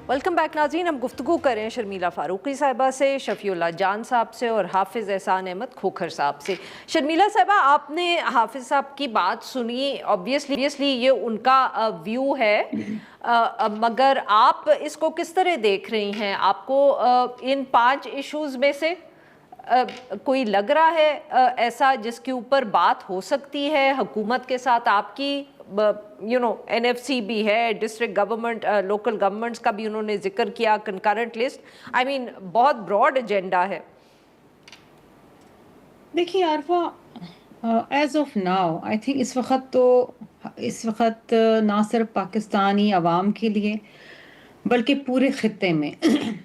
Welcome back नाज़रीन। हम गुफ्तगू करें शर्मिला फ़ारूकी साहिबा से, शफ़ीउल्लाह जान साहब से और हाफिज़ एहसान अहमद खोखर साहब से। शर्मिला साहिबा, आपने हाफिज़ साहब की बात सुनी, ऑब्वियसली ये उनका व्यू है, मगर आप इसको किस तरह देख रही हैं? आपको इन 5 इश्यूज़ में से कोई लग रहा है ऐसा जिसके ऊपर बात हो सकती है हुकूमत के साथ आपकी? एनएफसी भी है, डिस्ट्रिक्ट गवर्नमेंट, लोकल गवर्नमेंट्स का भी उन्होंने जिक्र किया, कंकरेंट लिस्ट, आई मीन बहुत ब्रॉड एजेंडा है। देखिए Arfa, as of now I think इस वक्त ना सिर्फ पाकिस्तानी आवाम के लिए बल्कि पूरे खित्ते में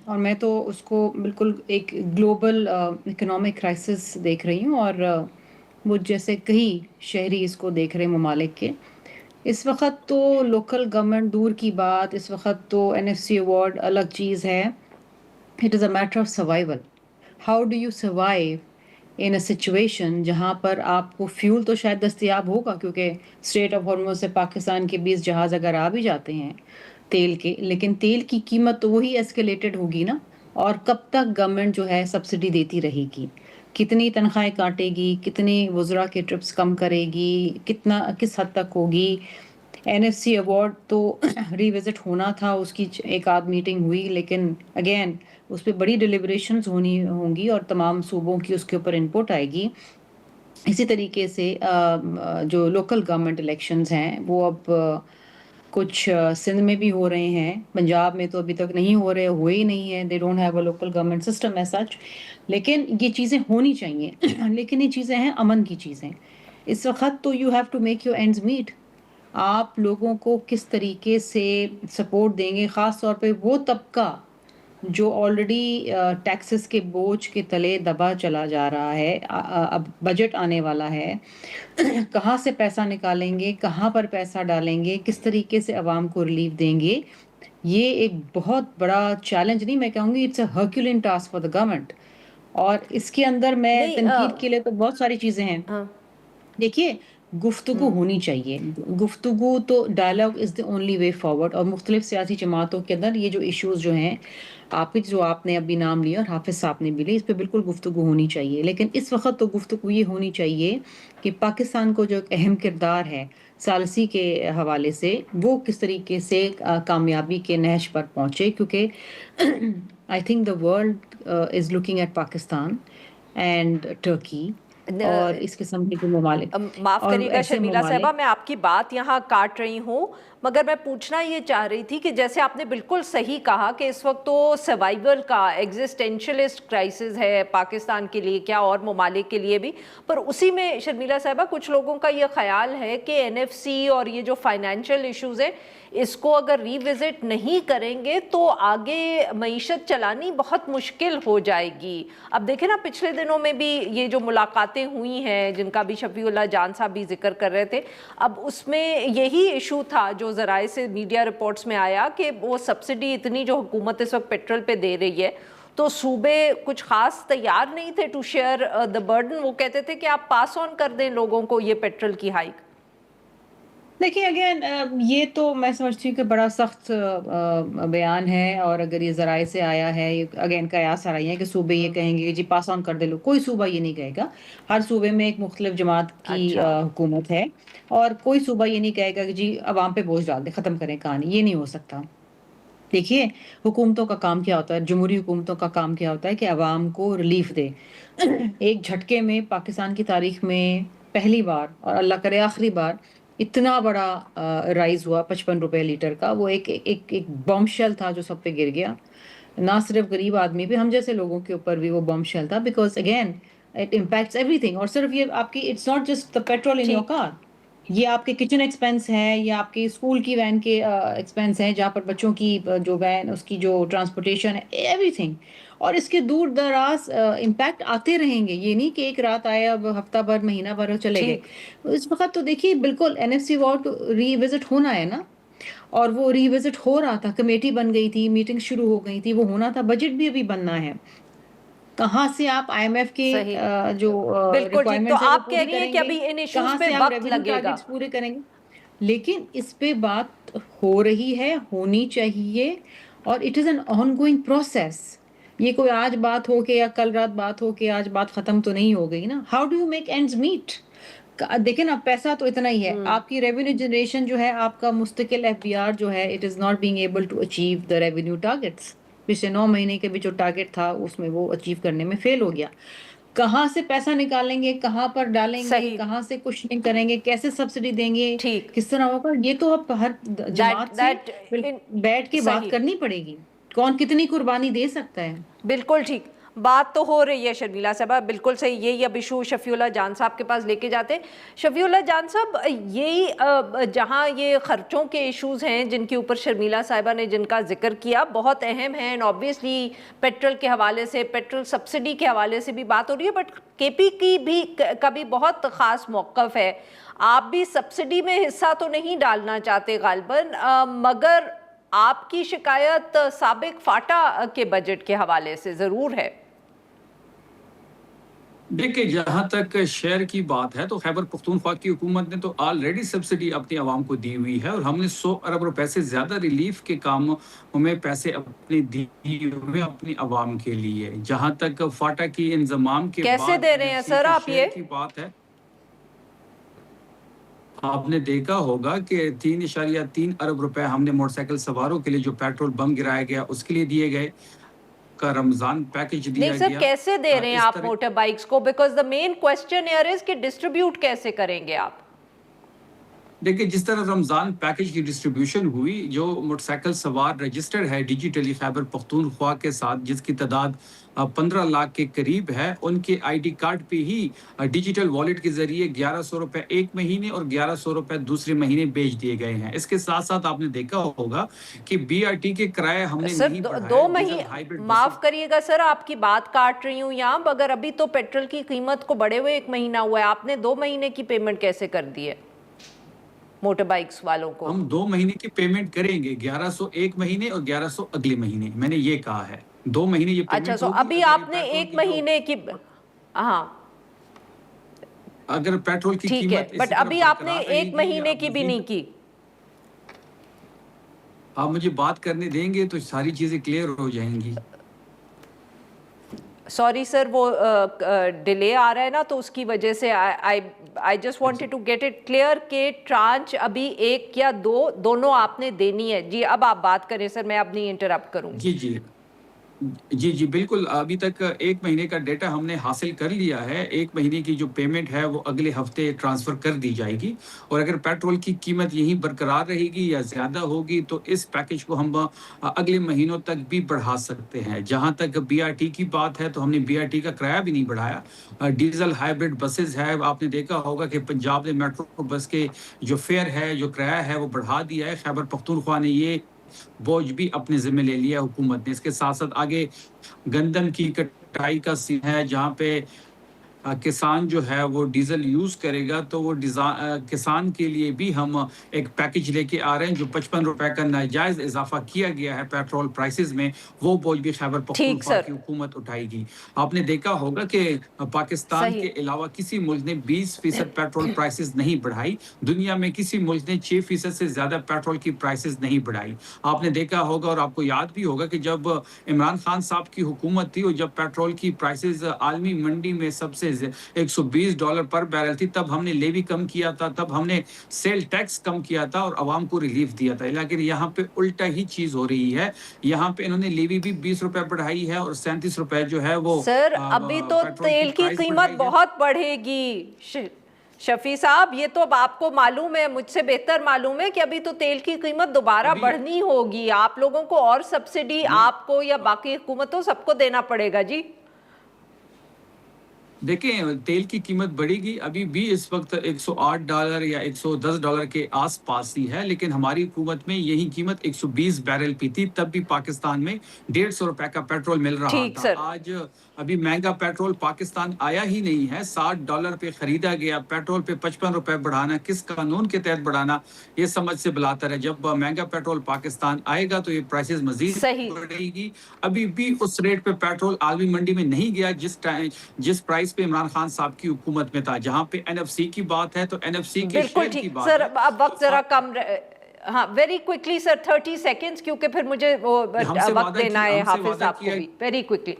और मैं तो उसको बिल्कुल एक ग्लोबल इकोनॉमिक क्राइसिस देख रही हूँ, और मुझ जैसे कई शहरी इसको देख रहे हैं ममालिक के। इस वक्त तो लोकल गवर्नमेंट दूर की बात, इस वक्त तो एनएफसी अवार्ड अलग चीज़ है। It is a matter of survival. How do you survive in a situation जहाँ पर आपको फ्यूल तो शायद दस्तयाब होगा, क्योंकि स्ट्रेट ऑफ हॉर्मुज़ से पाकिस्तान के 20 जहाज़ अगर आ भी जाते हैं तेल के, लेकिन तेल की कीमत तो वही एस्केलेटेड होगी ना। और कब तक गवर्नमेंट जो है सब्सिडी देती रहेगी, कितनी तनख्वाहें काटेगी, कितनी वज़रा के ट्रिप्स कम करेगी, कितना किस हद तक होगी। एनएफसी अवार्ड तो रिविजिट होना था, उसकी एक आध मीटिंग हुई, लेकिन अगेन उस पर बड़ी डिलिब्रेशंस होनी होंगी और तमाम सूबों की उसके ऊपर इनपुट आएगी। इसी तरीके से जो लोकल गवर्नमेंट इलेक्शंस हैं वो अब कुछ सिंध में भी हो रहे हैं, पंजाब में तो अभी तक नहीं हो रहे, हुए ही नहीं है, they don't have a local government system as such. लेकिन ये चीज़ें होनी चाहिए लेकिन ये चीज़ें हैं अमन की चीज़ें। इस वक्त तो you have to make your ends meet. आप लोगों को किस तरीके से सपोर्ट देंगे, ख़ास तौर पे वो तबका जो ऑलरेडी टैक्सेस के बोझ के तले दबा चला जा रहा है। अब बजट आने वाला है कहाँ से पैसा निकालेंगे, कहाँ पर पैसा डालेंगे, किस तरीके से आवाम को रिलीफ देंगे। ये एक बहुत बड़ा चैलेंज, नहीं मैं कहूँगी, it's a herculean task for the government. और इसके अंदर मैं नहीं, तनकीद के लिए तो बहुत सारी चीज़ें हैं। हाँ, देखिए, गुफ्तगू होनी चाहिए। गुफ्तगू तो dialogue is the only way forward, और मुख्तलिफ सियासी जमातों के अंदर ये जो इश्यूज़ जो हैं, जो आपने अभी नाम लिया और हाफिज़ साहब ने भी लिया, इस पे बिल्कुल गुफ्तगू होनी चाहिए। लेकिन इस वक़्त तो गुफ्तगू ये होनी चाहिए कि पाकिस्तान को जो एक अहम किरदार है सालसी के हवाले से, वो किस तरीके से कामयाबी के नहज पर पहुँचे, क्योंकि I think the world is looking at Pakistan and Turkey और इस किस्म के जो ममालिक माफ़ और करिएगा ऐसे शर्मिला साहिबा, ममालिक। मैं आपकी बात यहाँ काट रही हूँ, मगर मैं पूछना ये चाह रही थी कि जैसे आपने बिल्कुल सही कहा कि इस वक्त तो सर्वाइवल का एग्जिस्टेंशलिस्ट क्राइसिस है पाकिस्तान के लिए क्या और ममालिक के लिए भी, पर उसी में शर्मिला साहिबा कुछ लोगों का ये ख्याल है कि एनएफसी और ये जो फाइनेंशियल इश्यूज़ हैं इसको अगर रिविजिट नहीं करेंगे तो आगे मईशत चलानी बहुत मुश्किल हो जाएगी। अब देखें ना, पिछले दिनों में भी ये जो मुलाकातें हुई हैं जिनका भी शफीउल्लाह जान साहब भी जिक्र कर रहे थे, अब उसमें यही इशू था जो ज़राए से मीडिया रिपोर्ट्स में आया कि वो सब्सिडी इतनी जो हुकूमत इस वक्त पेट्रोल पे दे रही है तो सूबे कुछ खास तैयार नहीं थे टू शेयर द बर्डन। वो कहते थे कि आप पास ऑन कर दें लोगों को ये पेट्रोल की हाइक। देखिए अगेन, ये तो मैं समझती हूँ कि बड़ा सख्त बयान है, और अगर ये ज़राए से आया है, ये अगेन कयास आ रही है कि सूबे ये कहेंगे कि जी पास ऑन कर दे लो, कोई सूबा ये नहीं कहेगा। हर सूबे में एक मुख्तलिफ जमात की अच्छा, हुकूमत है, और कोई सूबा ये नहीं कहेगा कि जी अवाम पे बोझ डाल दे, ख़त्म करें कहानी, ये नहीं हो सकता। देखिए, हुकूमतों का काम क्या होता है, जमहूरी हुकूमतों का काम क्या होता है कि अवाम को रिलीफ दे। एक झटके में पाकिस्तान की तारीख में पहली बार, और अल्लाह करे आखिरी बार, इतना बड़ा राइज हुआ 55 रुपए लीटर का। वो एक बॉम्बशेल था जो सब पे गिर गया, ना सिर्फ गरीब आदमी पे, हम जैसे लोगों के ऊपर भी वो बॉम्बशेल था, because again it impacts everything. और सिर्फ ये आपकी, it's not just the petrol in your ठीक। कार, ये आपके किचन एक्सपेंस है, या आपके स्कूल की वैन के एक्सपेंस हैं, जहाँ पर बच्चों की जो वैन, उसकी जो ट्रांसपोर्टेशन है, एवरीथिंग। और इसके दूर दराज इम्पैक्ट आते रहेंगे, ये नहीं कि एक रात आए अब हफ्ता भर महीना भर चले गए। ठीक। इस वक्त तो देखिए बिल्कुल एनएफसी वार्ड रीविजिट होना है ना, और वो रीविजिट हो रहा था, कमेटी बन गई थी, मीटिंग शुरू हो गई थी, वो होना था, बजट भी अभी बनना है। कहाँ से आप आईएमएफ के सही। जो बिल्कुल ठीक। तो रिक्वायरमेंट्स है वो आप कह पूरी रही हैं कि करेंगे, अभी इन इश्यूज कहाँ पे से आप वक्त रेवेन्यू लगेगा। टारगेट्स पूरे करेंगे। लेकिन इस पे बात हो रही है, होनी चाहिए। اور it is an on going process. یہ کوئی آج بات ہو کے یا کل رات بات ہو کے آج بات ختم تو نہیں ہو گئی نا. How do you make ends meet? دیکھیں نا پیسہ تو اتنا ہی ہے. آپ کی ریونیو جنریشن جو ہے آپ کا مستقل ایف بی آر جو ہے it is not being able to achieve the revenue targets. پچھلے 9 مہینے کے بھی جو ٹارگیٹ تھا اس میں وہ اچیو کرنے میں فیل ہو گیا. کہاں سے پیسہ نکالیں گے, کہاں پر ڈالیں گے, صحیح. کہاں سے کچھ نہیں کریں گے, کیسے سبسڈی دیں گے, ٹھیک. کس طرح ہوگا, یہ تو اب ہر جماعت سے بیٹھ کے بات صحیح. کرنی پڑے گی. کون کتنی قربانی دے سکتا ہے. بالکل ٹھیک بات تو ہو رہی ہے شرمیلا صاحبہ, بالکل صحیح. یہی اب ایشو شفیع اللہ جان صاحب کے پاس لے کے جاتے. شفیع اللہ جان صاحب, یہی جہاں یہ خرچوں کے ایشوز ہیں جن کے اوپر شرمیلا صاحبہ نے جن کا ذکر کیا بہت اہم ہیں, اینڈ آبویسلی پیٹرول کے حوالے سے, پیٹرول سبسڈی کے حوالے سے بھی بات ہو رہی ہے, بٹ کے پی کی بھی کا بھی بہت خاص موقف ہے. آپ بھی سبسڈی میں حصہ تو نہیں ڈالنا چاہتے غالباً, مگر آپ کی شکایت سابق فاٹا کے بجٹ کے حوالے سے ضرور ہے. دیکھیں جہاں تک شیئر کی بات ہے تو خیبر پختونخوا کی حکومت نے تو آلریڈی سبسڈی اپنی عوام کو دی ہوئی ہے, اور ہم نے 100 ارب روپے سے زیادہ ریلیف کے کاموں میں پیسے اپنے دیے ہوئے اپنی عوام کے لیے. جہاں تک فاٹا کی انضمام کے بعد کیسے دے رہے ہیں سر آپ یہ؟ کی بات ہے, آپ نے دیکھا ہوگا کہ 3.3 ارب روپے ہم نے موٹر سائیکل سواروں کے لیے جو پیٹرول بم گرایا گیا اس کے لیے دیے گئے, کا رمضان پیکج دیا گیا. نہیں سر, کیسے دے رہے ہیں آپ موٹر بائکس کو؟ Because the main question here is کہ ڈسٹریبیوٹ کیسے کریں گے آپ؟ دیکھیں جس طرح رمضان پیکج کی ڈسٹریبیوشن ہوئی, جو موٹر سائیکل سوار رجسٹرڈ ہے ڈیجیٹلی خیبر پختونخوا کے ساتھ, جس کی تعداد 15 لاکھ کے قریب ہے, ان کے آئی ڈی کارڈ پہ ہی ڈیجیٹل والیٹ کے ذریعے 1100 روپے ایک مہینے اور 1100 روپے دوسرے مہینے بیچ دیے گئے ہیں. اس کے ساتھ ساتھ آپ نے دیکھا ہوگا کہ بی آر ٹی کے کرائے ہم نے نہیں بڑھائے. 2 مہینے, معاف کریے گا سر آپ کی بات کاٹ رہی ہوں یہاں, مگر ابھی تو پیٹرول کی قیمت کو بڑھے ہوئے 1 مہینہ ہوا ہے, آپ نے 2 مہینے کی پیمنٹ کیسے کر دی ہے موٹر بائکس والوں کو؟ ہم 2 مہینے کی پیمنٹ کریں گے, 1100 ایک مہینے اور 1100 اگلے مہینے, میں نے یہ کہا ہے 2 مہینے یہ پیمنٹ. اچھا, سو ابھی آپ نے 1 مہینے کی, ہاں اگر پیٹرول کی ٹھیک ہے, قیمت بٹ ابھی آپ نے 1 مہینے کی بھی نہیں کی. آپ مجھے بات کرنے دیں گے تو ساری چیزیں کلیئر ہو جائیں گی. سوری سر, وہ ڈیلے آ رہا ہے نا تو اس کی وجہ سے I just wanted to get it clear کہ ٹرانچ ابھی 1 یا 2 دونوں آپ نے دینی ہے. جی اب آپ بات کریں سر, میں اب نہیں انٹرپٹ کروں گی. جی بالکل, ابھی تک 1 مہینے کا ڈیٹا ہم نے حاصل کر لیا ہے. 1 مہینے کی جو پیمنٹ ہے وہ اگلے ہفتے ٹرانسفر کر دی جائے گی, اور اگر پیٹرول کی قیمت یہیں برقرار رہے گی یا زیادہ ہوگی تو اس پیکج کو ہم اگلے مہینوں تک بھی بڑھا سکتے ہیں. جہاں تک بی آر ٹی کی بات ہے تو ہم نے بی آر ٹی کا کرایہ بھی نہیں بڑھایا. ڈیزل ہائیبرڈ بسز ہے, آپ نے دیکھا ہوگا کہ پنجاب نے میٹرو بس کے جو فیئر ہے, جو کرایہ ہے وہ بڑھا دیا ہے. خیبر پختونخوا نے یہ بوجھ بھی اپنے ذمہ لے لیا حکومت نے. اس کے ساتھ ساتھ آگے گندم کی کٹائی کا سین ہے, جہاں پہ کسان جو ہے وہ ڈیزل یوز کرے گا, تو وہ کسان کے لیے بھی ہم ایک پیکج لے کے آ رہے ہیں. جو 55 روپے کا ناجائز اضافہ کیا گیا ہے پیٹرول پرائسز میں, وہ بوجھ بھی خیبر پختونخوا کی حکومت اٹھائے گی. آپ نے دیکھا ہوگا کہ پاکستان کے علاوہ کسی ملک نے 20% پیٹرول پرائسز نہیں بڑھائی. دنیا میں کسی ملک نے 6% سے زیادہ پیٹرول کی پرائسز نہیں بڑھائی. آپ نے دیکھا ہوگا اور آپ کو یاد بھی ہوگا کہ جب عمران خان صاحب کی حکومت تھی اور جب پیٹرول کی پرائسز عالمی منڈی میں سب سے $120 پر بیرل تھی, تب ہم نے لیوی کم کیا تھا, تب ہم نے سیل ٹیکس کم کیا تھا اور عوام کو ریلیف دیا تھا. لیکن یہاں پہ الٹا ہی چیز ہو رہی ہے. یہاں پہ انہوں نے لیوی بھی 20 روپے بڑھائی ہے اور 37 روپے جو ہے وہ سر ابھی تو تیل کی قیمت بہت بڑھے گی. شفیع صاحب, یہ تو اب آپ کو معلوم ہے, مجھ سے بہتر معلوم ہے کہ ابھی تو تیل کی قیمت دوبارہ بڑھنی ہوگی. آپ لوگوں کو اور سبسڈی آپ کو یا باقی حکومتوں سب کو دینا پڑے گا. جی دیکھیں, تیل کی قیمت بڑھے گی. ابھی بھی اس وقت $108 یا $110 کے آس پاس ہی ہے, لیکن ہماری حکومت میں یہی قیمت 120 بیرل پی تھی. تب بھی پاکستان میں 150 روپے کا پیٹرول مل رہا تھا. آج ابھی مہنگا پیٹرول پاکستان آیا ہی نہیں ہے, $60 پہ خریدا گیا. پیٹرول پہ 55 روپے بڑھانا کس قانون کے تحت بڑھانا, یہ سمجھ سے بلاتا ہے. جب مہنگا پیٹرول پاکستان آئے گا تو یہ پرائسز مزید بڑھے گی. ابھی بھی اس ریٹ پہ پیٹرول عالمی منڈی میں نہیں گیا جس پرائس پہ عمران خان صاحب کی حکومت میں تھا. جہاں پہ این ایف سی کی بات ہے تو این ایف سی کے شیئر کی بات ہے. بالکل ٹھیک سر, اب وقت ذرا کم हाँ वेरी क्विकली सर 30 सेकेंड्स, क्योंकि फिर मुझे वो हमसे वक्त वादा देना की है हमसे हाफिज वादा साहब को किया भी, वेरी क्विकली।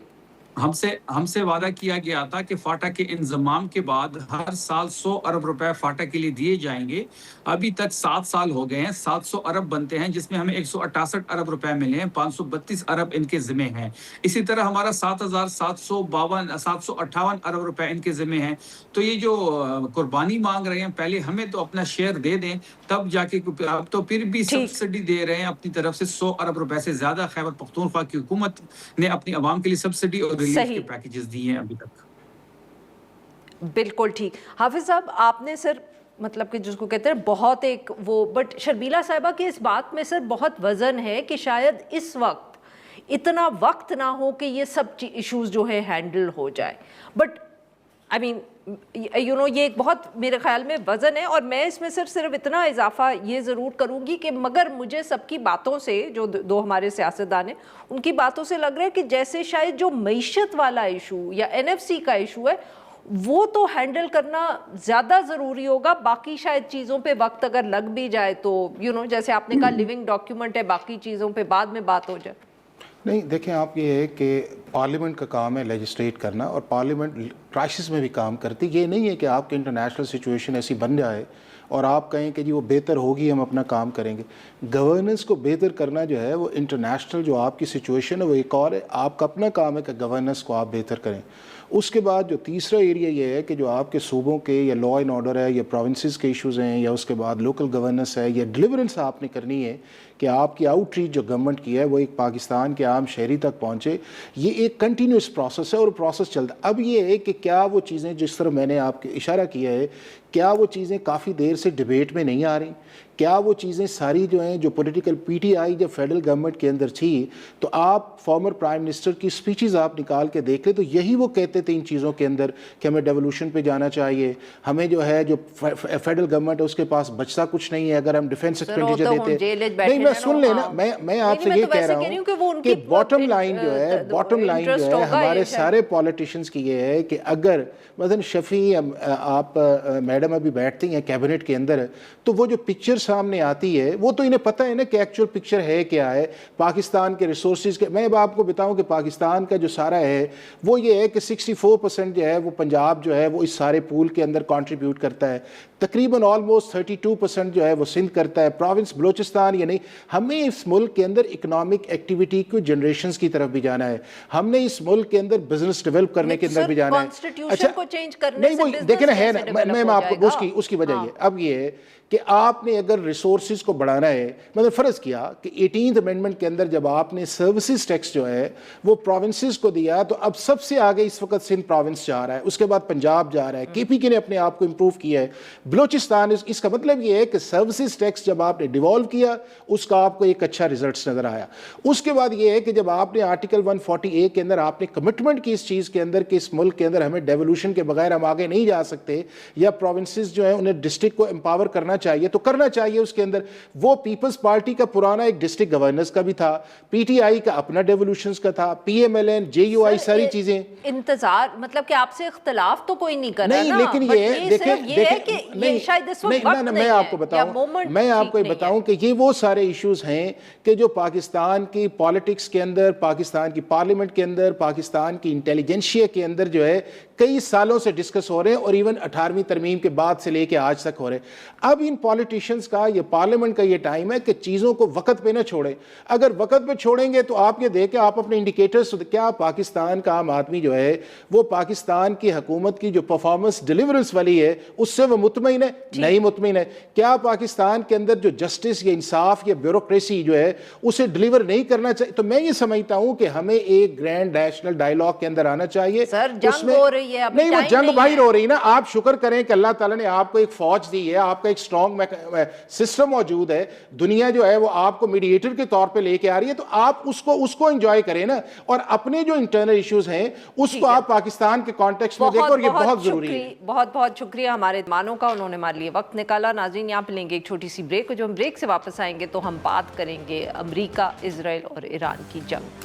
हमसे वादा किया गया था कि फाटा के इंजमाम के बाद हर साल 100 अरब रुपए फाटा के लिए दिए जाएंगे। अभी तक 7 साल हो गए हैं, 700 अरब बनते हैं, जिसमें हमें 168 अरब रुपए मिले हैं, 532 अरब इनके जिम्मे हैं। इसी तरह हमारा 7,758 अरब रुपए इनके जिम्मे हैं। तो ये जो कुर्बानी मांग रहे हैं, पहले हमें तो अपना शेयर दे दें, तब जाके, अब तो फिर भी ठीक। सब्सिडी दे रहे हैं अपनी तरफ से 100 अरब रुपए से ज्यादा। खैबर पख्तूनख्वा की हुकूमत ने अपनी आवाम के लिए सब्सिडी और रिलीफ सही। के पैकेजेस दिए हैं अभी तक। बिल्कुल ठीक। हाफिज साहब आपने सर मतलब कि जिसको कहते हैं बहुत एक वो, बट शर्मिला साहिबा की इस बात में सर बहुत वजन है कि शायद इस वक्त इतना वक्त ना हो कि ये सब इश्यूज जो है हैंडल हो जाए, बट आई मीन ये एक बहुत मेरे ख्याल में वज़न है। और मैं इसमें सिर्फ इतना इजाफा ये ज़रूर करूँगी कि मगर मुझे सबकी बातों से, जो दो हमारे सियासतदान हैं उनकी बातों से लग रहा है कि जैसे शायद जो मईशत वाला इशू या NFC का इशू है वो तो हैंडल करना ज़्यादा ज़रूरी होगा, बाकी शायद चीज़ों पे वक्त अगर लग भी जाए तो जैसे आपने कहा लिविंग डॉक्यूमेंट है, बाकी चीज़ों पे बाद में बात हो जाए। नहीं, देखें आप, ये है कि पार्लियामेंट का काम है लेजिस्लेट करना, और पार्लियामेंट क्राइसिस में भी काम करती। ये नहीं है कि आपकी इंटरनेशनल सिचुएशन ऐसी बन जाए और आप कहें कि जी वो बेहतर होगी, हम अपना काम करेंगे। गवर्नेंस को बेहतर करना जो है वो इंटरनेशनल जो आपकी सिचुएशन है वो एक और है, आपका अपना काम है कि गवर्नेंस को आप बेहतर करें। उसके बाद जो तीसरा एरिया ये है कि जो आपके सूबों के या लॉ एंड ऑर्डर है या प्रोविंसेस के इश्यूज़ हैं, या उसके बाद लोकल गवर्नेंस है, या डिलीवरेंस आपने करनी है कि आपकी आउटरीच जो गवर्नमेंट की है वो एक पाकिस्तान के आम शहरी तक पहुँचे। ये एक कंटिन्यूस प्रोसेस है और प्रोसेस चलता। अब ये है कि क्या वो चीज़ें, जिस तरह मैंने आपके इशारा किया है, क्या वो चीज़ें काफ़ी देर से डिबेट में नहीं आ रही? क्या वो चीज़ें सारी जो हैं, जो पॉलिटिकल PTI जब फेडरल गवर्नमेंट के अंदर थी, तो आप फॉर्मर प्राइम मिनिस्टर की स्पीचेस आप निकाल के देख ले, तो यही वो कहते थे इन चीज़ों के अंदर कि हमें डेवोल्यूशन पे जाना चाहिए, हमें जो है जो फेडरल गवर्नमेंट है उसके पास बचता कुछ नहीं है अगर हम डिफेंस एक्सपेंडिचर देते। नहीं, मैं सुन लेना, मैं आपसे ये कह रहा हूँ कि बॉटम लाइन जो है, हमारे सारे पॉलिटिशियंस की ये है कि अगर मतलब शफी आप मैडम अभी बैठती हैं कैबिनेट के अंदर, तो वो जो पिक्चर सामने आती है वो तो इन्हें पता है ना कि एक्चुअल पिक्चर है क्या है पाकिस्तान के रिसोर्सेज के। मैं अब आपको बताऊं कि पाकिस्तान का जो सारा है वो ये है कि 64% जो है वो पंजाब जो है वो इस सारे पूल के अंदर कंट्रीब्यूट करता है, तकरीबन ऑलमोस्ट 32% जो है वो सिंध करता है, प्रोविंस बलूचिस्तान ये नहीं। हमें इस मुल्क के अंदर इकोनॉमिक एक्टिविटी को जनरेशंस की तरफ भी जाना है, हमने इस मुल्क के अंदर बिजनेस डेवलप करने के अंदर भी जाना है। अच्छा को चेंज करने नहीं, वो देखे ना है ना, मैं आपको उसकी वजह ये अब ये है कि आपने अगर रिसोर्सेज को बढ़ाना है, मतलब फ़र्ज़ किया कि 18th अमेंडमेंट के अंदर जब आपने सर्विसेज टैक्स जो है वो प्रोविंसेस को दिया, तो अब सबसे आगे इस वक्त सिंध प्रोविंस जा रहा है, उसके बाद पंजाब जा रहा है, KPK ने अपने आप को इम्प्रूव किया है, बलूचिस्तान। इसका मतलब ये है कि सर्विसेज टैक्स जब आपने डिवॉल्व किया उसका आपको एक अच्छा रिजल्ट नज़र आया। उसके बाद ये है कि जब आपने आर्टिकल 140A के अंदर आपने कमिटमेंट की इस चीज़ के अंदर कि इस मुल्क के अंदर हमें डेवोल्यूशन के बगैर हम आगे नहीं जा सकते, या प्रोविंसेस जो है उन्हें डिस्ट्रिक्ट को एम्पावर करना चाहिए, तो करना चाहिए। उसके अंदर वो पीपल्स पार्टी का पुराना एक डिस्ट्रिक्ट गवर्नर्स का भी था, PTI का अपना डेवोल्यूशंस का था, PMLN, JUI सारी चीजें। इंतजार मतलब कि आपसे इख्तिलाफ तो कोई नहीं कर रहा नहीं, ना, लेकिन ये देखें शायद इस वक्त वक्त मैं आपको बताऊं कि ये वो सारे इश्यूज हैं कि जो पाकिस्तान की पॉलिटिक्स के अंदर, पाकिस्तान की पार्लियामेंट के अंदर, पाकिस्तान की इंटेलिजेंशिया के अंदर जो है कई सालों से डिस्कस हो रहे हैं, और इवन 18वीं तरमीम के बाद से लेके आज तक हो रहे हैं। अब इन पॉलिटिशियंस का, ये पार्लियामेंट का ये टाइम है कि चीज़ों को वक्त पे ना छोड़े। अगर वक्त पे छोड़ेंगे तो आप ये देखें, आप अपने इंडिकेटर्स, क्या पाकिस्तान का आम आदमी जो है वो पाकिस्तान की हुकूमत की जो परफॉर्मेंस डिलीवरेंस वाली है उससे वो मुतमईन है? नहीं मुतमईन है। क्या पाकिस्तान के अंदर जो जस्टिस या इंसाफ या ब्यूरोक्रेसी जो है उसे डिलीवर नहीं करना चाहिए? तो मैं ये समझता हूं कि हमें एक ग्रैंड नेशनल डायलॉग के अंदर आना चाहिए। सर, जंग हो रही है, नहीं, वो जंग बाहर हो रही है ना। आप शुक्र करें कि अल्लाह ताला ने आपको एक फौज दी है, आपका एक स्ट्रॉन्ग सिस्टम मौजूद है, दुनिया जो है वो आपको मीडिएटर के तौर पे लेके आ रही है, तो आप उसको एंजॉय करें ना, और अपने जो इंटरनल इश्यूज हैं उसको आप पाकिस्तान के कॉन्टेक्स्ट में देखो, और ये बहुत जरूरी है। बहुत बहुत शुक्रिया हमारे मेहमानों का, उन्होंने हमारे लिए वक्त निकाला। नाज़रीन, यहाँ पे लेंगे एक छोटी सी ब्रेक, जो हम ब्रेक से वापस आएंगे तो हम बात करेंगे अमेरिका, इजराइल और ईरान की जंग।